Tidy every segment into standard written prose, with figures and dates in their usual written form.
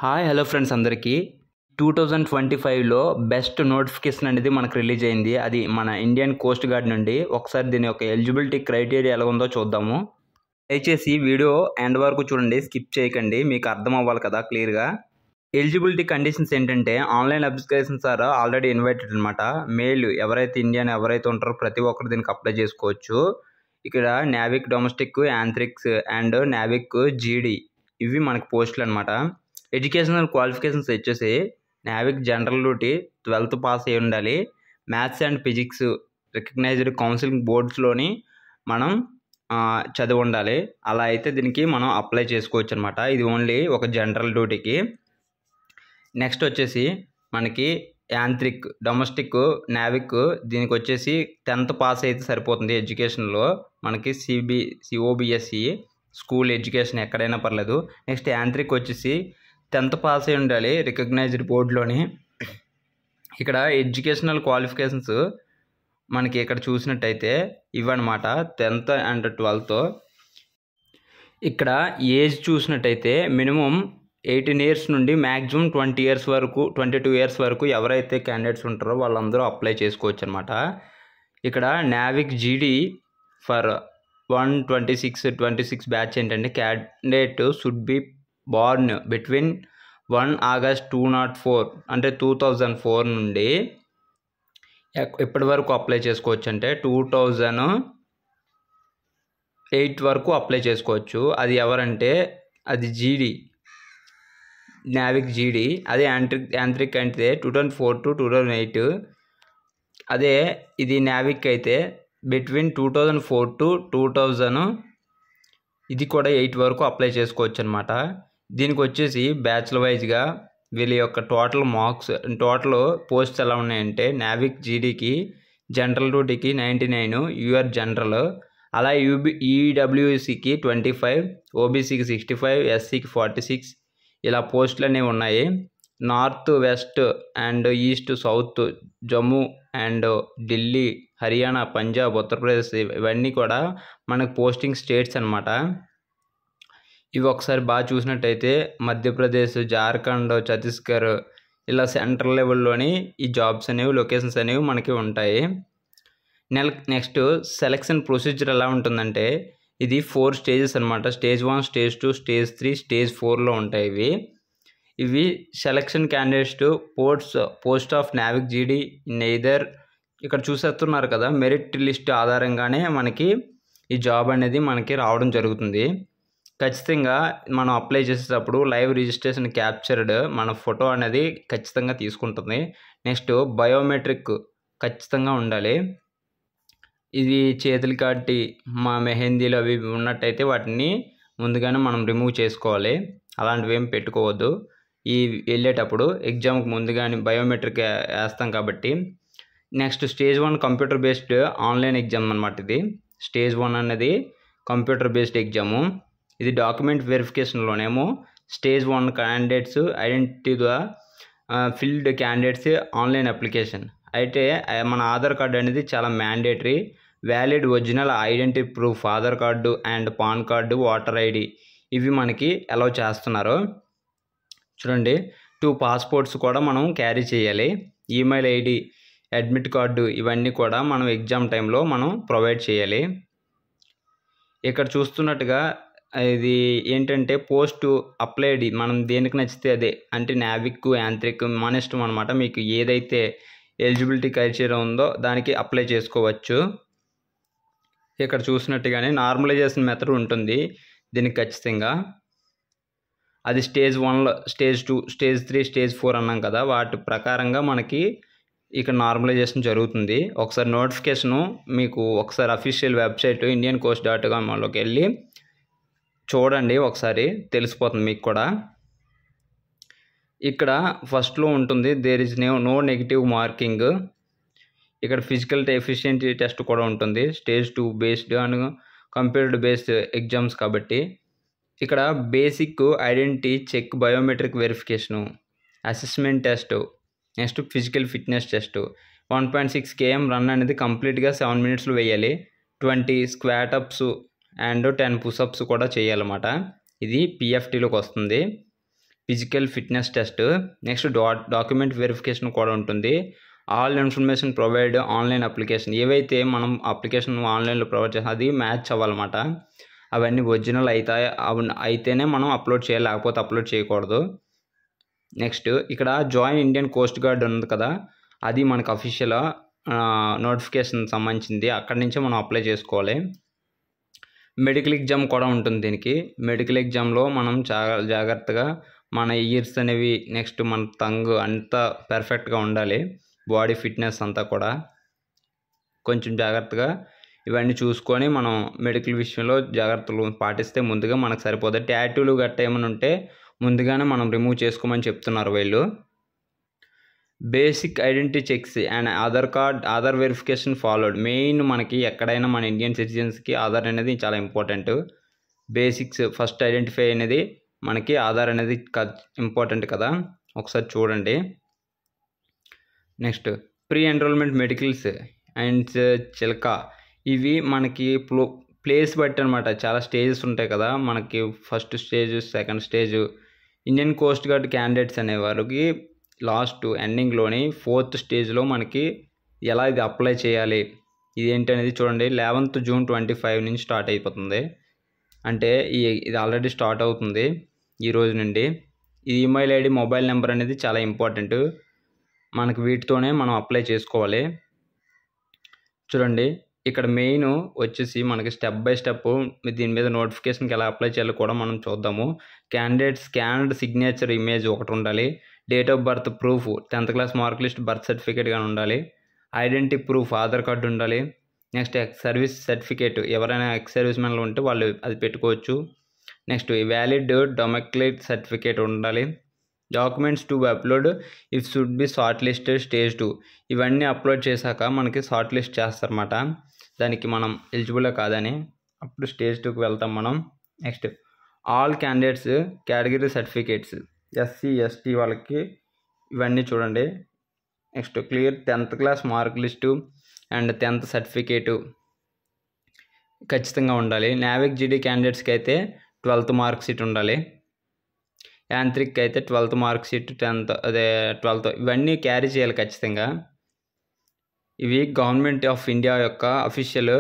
Hi hello friends అందరికీ 2025లో best notification అనేది మనకు రిలీజ్ అయింది. అది మన ఇండియన్ కోస్ట్ గార్డ్ నుండి. ఒకసారి దీని యొక్క ఎలిజిబిలిటీ క్రైటీరియా ఎలా ఉందో చూద్దాము. దయచేసి వీడియో ఎండ్ వరకు చూడండి, స్కిప్ చేయకండి, మీకు అర్థం అవ్వాలి కదా క్లియర్గా. ఎలిజిబిలిటీ కండిషన్స్ ఏంటంటే online applications are already invited అనమాట. మెయిల్ ఎవరైతే ఇండియన్ ఎవరైతే ఉంటారో ప్రతి ఒక్కరు దీనికి అప్లై చేసుకోవచ్చు. ఇక్కడ Navik domestic, Yantrik and Navik GD ఇవి మనకి పోస్టులు అనమాట. ఎడ్యుకేషనల్ క్వాలిఫికేషన్స్ వచ్చేసి Navik general duty 12th pass అయి ఉండాలి. Maths and physics recognised counselling బోర్డ్స్లోని మనం చదివి ఉండాలి. అలా అయితే దీనికి మనం అప్లై చేసుకోవచ్చు అనమాట. ఇది ఓన్లీ ఒక జనరల్ డ్యూటీకి. నెక్స్ట్ వచ్చేసి మనకి యాంత్రిక్ డొమెస్టిక్ నావిక్ దీనికి వచ్చేసి 10th పాస్ అయితే సరిపోతుంది. ఎడ్యుకేషన్లో మనకి సిఓబిఎస్ఈ స్కూల్ ఎడ్యుకేషన్ ఎక్కడైనా పర్లేదు. నెక్స్ట్ యాంత్రిక్ వచ్చేసి 10th పాస్ అయి ఉండాలి రికగ్నైజ్డ్ బోర్డులోని. ఇక్కడ ఎడ్యుకేషనల్ క్వాలిఫికేషన్స్ మనకి ఇక్కడ చూసినట్టయితే ఇవన్నమాట, 10th అండ్ 12th. ఇక్కడ ఏజ్ చూసినట్టయితే మినిమం 18 years నుండి మ్యాక్సిమం 20 years వరకు 22 years వరకు ఎవరైతే క్యాండిడేట్స్ ఉంటారో వాళ్ళందరూ అప్లై చేసుకోవచ్చు అనమాట. ఇక్కడ నావిక్ జీడీ ఫర్ 126 బ్యాచ్ ఏంటంటే candidate should be born between 1 August 2004 అంటే 2004 నుండి ఎప్పటి వరకు అప్లై చేసుకోవచ్చు అంటే 2008 వరకు అప్లై చేసుకోవచ్చు. అది ఎవరంటే అది జీడీ, నావిక్ జీడీ. అదే యాంత్రిక్ అంటే 2004 to 2008. అదే ఇది నావిక్ అయితే బిట్వీన్ 2004 to 2000 ఇది కూడా 8 వరకు అప్లై చేసుకోవచ్చు అనమాట. దీనికి వచ్చేసి బ్యాచ్ల వైజ్గా వీళ్ళ యొక్క టోటల్ పోస్ట్స్ ఎలా ఉన్నాయంటే నావిక్ జీడీకి జనరల్ డ్యూటీకి 99, యూఆర్ జనరల్. అలా ఈడబ్ల్యూసీకి 25, ఓబీసీకి 65, ఎస్సీకి 46 ఇలా పోస్టులు అనేవి ఉన్నాయి. North, west and east, south, Jammu and Delhi, Haryana, Punjab, Uttar Pradesh ఇవన్నీ కూడా మనకు పోస్టింగ్ స్టేట్స్ అనమాట. ఇవి ఒకసారి బాగా చూసినట్టయితే మధ్యప్రదేశ్, జార్ఖండ్, ఛత్తీస్గఢ్ ఇలా సెంట్రల్ లెవెల్లోని ఈ జాబ్స్ అనేవి లొకేషన్స్ అనేవి మనకి ఉంటాయి. నెక్స్ట్ సెలక్షన్ ప్రొసీజర్ ఎలా ఉంటుందంటే ఇది 4 stages అనమాట. Stage 1, Stage 2, Stage 3, Stage 4లో ఉంటాయి. ఇవి selection candidates post of Navik జీడీ ఇన్ ఎయిదర్ ఇక్కడ చూసేస్తున్నారు కదా, మెరిట్ లిస్ట్ ఆధారంగానే మనకి ఈ జాబ్ అనేది మనకి రావడం జరుగుతుంది. ఖచ్చితంగా మనం అప్లై చేసేటప్పుడు లైవ్ రిజిస్ట్రేషన్ క్యాప్చర్డ్ మన ఫోటో అనేది ఖచ్చితంగా తీసుకుంటుంది. నెక్స్ట్ బయోమెట్రిక్ ఖచ్చితంగా ఉండాలి. ఇది చేతులు కాటి మా మెహందీలు అవి ఉన్నట్టయితే వాటిని ముందుగానే మనం రిమూవ్ చేసుకోవాలి. అలాంటివి ఏం పెట్టుకోవద్దు. ఈ వెళ్ళేటప్పుడు ఎగ్జామ్కి ముందుగానే బయోమెట్రిక్ వేస్తాం కాబట్టి. Next Stage 1 computer based online exam అనమాట. ఇది Stage 1 అనేది కంప్యూటర్ బేస్డ్ ఎగ్జాము. ఇది డాక్యుమెంట్ వెరిఫికేషన్లోనేమో Stage 1 క్యాండిడేట్స్ ఐడెంటిటీగా ఫిల్డ్ క్యాండిడేట్స్ ఆన్లైన్ అప్లికేషన్. అయితే మన ఆధార్ కార్డు అనేది చాలా mandatory. Valid original identity proof, Aadhaar card and PAN card, voter ID ఇవి మనకి అలౌ చేస్తున్నారు. చూడండి, 2 passports కూడా మనం క్యారీ చేయాలి. ఈమెయిల్ ఐడి, అడ్మిట్ కార్డు ఇవన్నీ కూడా మనం ఎగ్జామ్ టైంలో మనం ప్రొవైడ్ చేయాలి. ఇక్కడ చూస్తున్నట్టుగా ఇది ఏంటంటే పోస్ట్ అప్లైడ్ మనం దేనికి నచ్చితే అదే, అంటే నావిక్, యాంత్రిక్ మన ఇష్టం అనమాట. మీకు ఏదైతే ఎలిజిబిలిటీ క్రైటీరియా ఉందో దానికి అప్లై చేసుకోవచ్చు. ఇక్కడ చూసినట్టుగానే నార్మలైజేషన్ మెథడ్ ఉంటుంది దీనికి ఖచ్చితంగా. అది Stage 1లో, Stage 2, Stage 3, Stage 4 అన్నాం కదా, వాటి ప్రకారంగా మనకి ఇక్కడ నార్మలైజేషన్ జరుగుతుంది. ఒకసారి నోటిఫికేషను మీకు ఒకసారి అఫీషియల్ వెబ్సైట్ indiancoast.comలోకి వెళ్ళి చూడండి, ఒకసారి తెలిసిపోతుంది మీకు కూడా. ఇక్కడ ఫస్ట్లో ఉంటుంది there is no negative marking. ఇక్కడ ఫిజికల్ ఎఫిషియెంట్ టెస్ట్ కూడా ఉంటుంది. Stage 2 based and computer based exams కాబట్టి. ఇక్కడ basic identity check, biometric verification, assessment test, next physical fitness test. 1.6 km run అనేది కంప్లీట్గా 7 minutesలో వేయాలి. 20 స్క్వాట్ అప్స్ అండ్ 10 పుషప్స్ కూడా చేయాలన్నమాట. ఇది పిఎఫ్టీలోకి వస్తుంది. Physical fitness test. Next document verification కూడా ఉంటుంది. All information provide online application. ఏవైతే మనం అప్లికేషన్ ఆన్లైన్లో ప్రొవైడ్ చేస్తాం అది మ్యాచ్ అవ్వాలన్నమాట. అవన్నీ ఒరిజినల్ అయితేనే మనం అప్లోడ్ చేయాలి, లేకపోతే అప్లోడ్ చేయకూడదు. నెక్స్ట్ ఇక్కడ జాయిన్ ఇండియన్ కోస్ట్ గార్డ్ ఉంది కదా, అది మనకు అఫీషియల్ నోటిఫికేషన్ సంబంధించింది. అక్కడి నుంచే మనం అప్లై చేసుకోవాలి. మెడికల్ ఎగ్జామ్ కూడా ఉంటుంది దీనికి. మెడికల్ ఎగ్జామ్లో మనం చాలా జాగ్రత్తగా మన ఇయర్స్ అనేవి, నెక్స్ట్ మన టంగ్ అంతా పర్ఫెక్ట్గా ఉండాలి. బాడీ ఫిట్నెస్ అంతా కూడా కొంచెం జాగ్రత్తగా ఇవన్నీ చూసుకొని మనం మెడికల్ విషయంలో జాగ్రత్తలు పాటిస్తే ముందుగా మనకు సరిపోతుంది. టాటూలు గట్ట ఏమైనా ఉంటే ముందుగానే మనం రిమూవ్ చేసుకోమని చెప్తున్నారు వీళ్ళు. Basic identity checks and Aadhaar verification followed. Main మనకి ఎక్కడైనా మన ఇండియన్ సిటిజన్స్కి ఆధార్ అనేది చాలా ఇంపార్టెంట్. బేసిక్స్ ఫస్ట్ ఐడెంటిఫై అనేది మనకి ఆధార్ అనేది ఇంపార్టెంట్ కదా, ఒకసారి చూడండి. Next pre enrolment medicals and Chilka. ఇవి మనకి ప్లేస్ బట్టి అనమాట. చాలా స్టేజెస్ ఉంటాయి కదా మనకి. First stage, second stage. Indian Coast Guard candidates అనేవారికి లాస్ట్ ఎండింగ్లోని 4th స్టేజ్లో మనకి ఎలా ఇది అప్లై చేయాలి ఇదేంటి అనేది చూడండి. 11th June 2025 నుంచి స్టార్ట్ అయిపోతుంది. అంటే ఇది ఆల్రెడీ స్టార్ట్ అవుతుంది ఈ రోజు నుండి. ఈ ఈమెయిల్ ఐడి, మొబైల్ నెంబర్ అనేది చాలా ఇంపార్టెంట్. మనకి వీటితోనే మనం అప్లై చేసుకోవాలి. చూడండి ఇక్కడ మెయిన్ వచ్చేసి మనకి స్టెప్ బై స్టెప్ దీని మీద నోటిఫికేషన్కి ఎలా అప్లై చేయాలో కూడా మనం చూద్దాము. క్యాండిడేట్ స్కాన్డ్ సిగ్నేచర్ ఇమేజ్ ఒకటి ఉండాలి. Date of birth proof, 10th class mark list, birth certificate కానీ ఉండాలి. ఐడెంటిటీ ప్రూఫ్, ఆధార్ కార్డు ఉండాలి. నెక్స్ట్ సర్వీస్ సర్టిఫికేట్, ఎవరైనా ఎక్స్ సర్వీస్ మెన్లు ఉంటే వాళ్ళు అది పెట్టుకోవచ్చు. నెక్స్ట్ వ్యాలిడ్ డొమెక్లేట్ సర్టిఫికేట్ ఉండాలి. Documents to upload if should be short listed stage 2. ఇవన్నీ అప్లోడ్ చేశాక మనకి షార్ట్ లిస్ట్ చేస్తారన్నమాట, దానికి మనం ఎలిజిబుల్ కాదని. అప్పుడు స్టేజ్ 2కి వెళ్తాం మనం. Next all candidates category certificates, SC ST వాళ్ళకి ఇవన్నీ చూడండి. Next clear 10th class mark list and 10th certificate ఖచ్చితంగా ఉండాలి. నావిక్ GD క్యాండిడేట్స్కి అయితే 12th మార్క్ షీట్ ఉండాలి. యాంత్రిక్ అయితే 12th మార్క్ షీట్, 12th ఇవన్నీ క్యారీ చేయాలి ఖచ్చితంగా. ఇవి గవర్నమెంట్ ఆఫ్ ఇండియా యొక్క official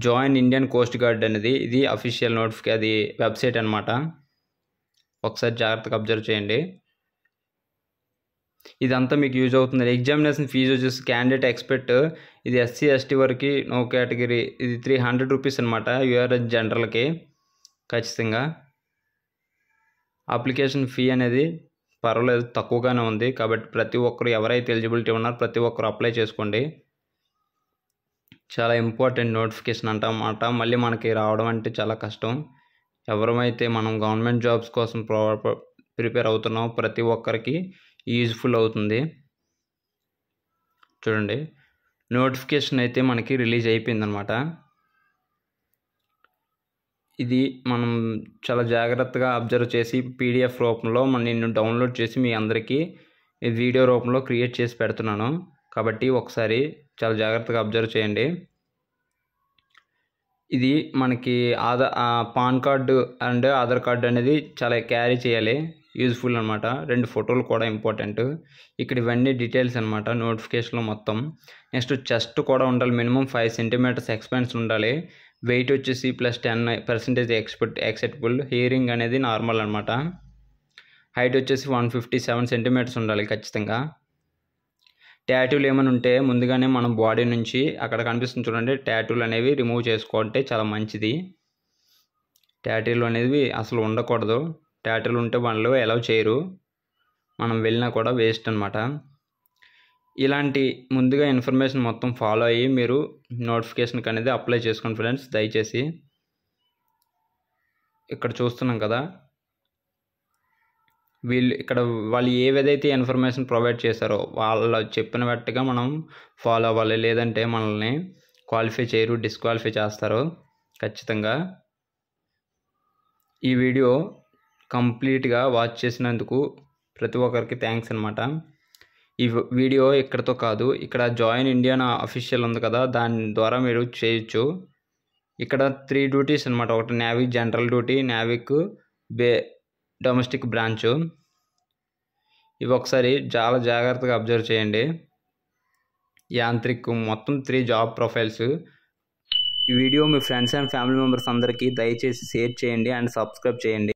join Indian Coast gourd అనేది ఇది అఫీషియల్ అది వెబ్సైట్ అనమాట. ఒకసారి జాగ్రత్తగా అబ్జర్వ్ చేయండి. ఇదంతా మీకు యూజ్ అవుతుంది. ఎగ్జామినేషన్ ఫీజు వచ్చేసి క్యాండిడేట్ ఎక్స్పెక్ట్ ఇది SC ST వరకు నో కేటగిరీ ఇది 300 రూపీస్ అనమాట. URS జనరల్కి ఖచ్చితంగా. అప్లికేషన్ ఫీ అనేది పర్వాలేదు తక్కువగానే ఉంది, కాబట్టి ప్రతి ఒక్కరు ఎవరైతే ఎలిజిబిలిటీ ఉన్నారో ప్రతి ఒక్కరు అప్లై చేసుకోండి. చాలా ఇంపార్టెంట్ నోటిఫికేషన్ అంటమాట. మళ్ళీ మనకి రావడం అంటే చాలా కష్టం. ఎవరైతే మనం గవర్నమెంట్ జాబ్స్ కోసం ప్రిపేర్ అవుతున్నామో ప్రతి ఒక్కరికి యూజ్ఫుల్ అవుతుంది. చూడండి నోటిఫికేషన్ అయితే మనకి రిలీజ్ అయిపోయిందనమాట. ఇది మనం చాలా జాగ్రత్తగా అబ్జర్వ్ చేసి PDF రూపంలో నేను డౌన్లోడ్ చేసి మీ అందరికీ వీడియో రూపంలో క్రియేట్ చేసి పెడుతున్నాను, కాబట్టి ఒకసారి చాలా జాగ్రత్తగా అబ్జర్వ్ చేయండి. ఇది మనకి pan card and Aadhaar card అనేది చాలా క్యారీ చేయాలి, యూజ్ఫుల్ అనమాట. 2 ఫోటోలు కూడా ఇంపార్టెంట్. ఇక్కడ ఇవన్నీ డీటెయిల్స్ అనమాట నోటిఫికేషన్లో మొత్తం. నెక్స్ట్ చెస్ట్ కూడా ఉండాలి, మినిమం 5 centimeters ఎక్స్పెన్స్ ఉండాలి. వెయిట్ వచ్చేసి +10% యాక్సెప్టబుల్. హియరింగ్ అనేది నార్మల్ అనమాట. హైట్ వచ్చేసి 157 centimeters ఉండాలి ఖచ్చితంగా. టాటూలు ఏమైనా ఉంటే ముందుగానే మనం బాడీ నుంచి అక్కడ కనిపిస్తుంది చూడండి, టాటూలు అనేవి రిమూవ్ చేసుకుంటే చాలా మంచిది. టాటూలు అనేవి అసలు ఉండకూడదు. టాటూలు ఉంటే వాళ్ళు అలౌ చేయరు, మనం వెళ్ళినా కూడా వేస్ట్ అనమాట. ఇలాంటి ముందుగా ఇన్ఫర్మేషన్ మొత్తం ఫాలో అయ్యి మీరు నోటిఫికేషన్కి అనేది అప్లై చేసుకోండి ఫ్రెండ్స్. దయచేసి ఇక్కడ చూస్తున్నాం కదా, వాళ్ళు ఏదైతే ఇన్ఫర్మేషన్ ప్రొవైడ్ చేశారో వాళ్ళు చెప్పినట్టుగా మనం ఫాలో అవ్వాలి, లేదంటే మనల్ని క్వాలిఫై చేయరు, డిస్క్వాలిఫై చేస్తారు ఖచ్చితంగా. ఈ వీడియో కంప్లీట్గా వాచ్ చేసినందుకు ప్రతి ఒక్కరికి థ్యాంక్స్ అనమాట. ఈ వీడియో ఇక్కడతో కాదు, ఇక్కడ జాయిన్ ఇండియన్ అఫీషియల్ ఉంది కదా, దాని ద్వారా మీరు చేయొచ్చు. ఇక్కడ 3 డ్యూటీస్ అనమాట. ఒకటి Navik general duty, Navik domestic branch. ఇవి ఒకసారి చాలా జాగ్రత్తగా అబ్జర్వ్ చేయండి. యాంత్రిక్ మొత్తం 3 జాబ్ ప్రొఫైల్స్. ఈ video me friends and family members అందరికీ దయచేసి షేర్ చేయండి అండ్ సబ్స్క్రైబ్ చేయండి.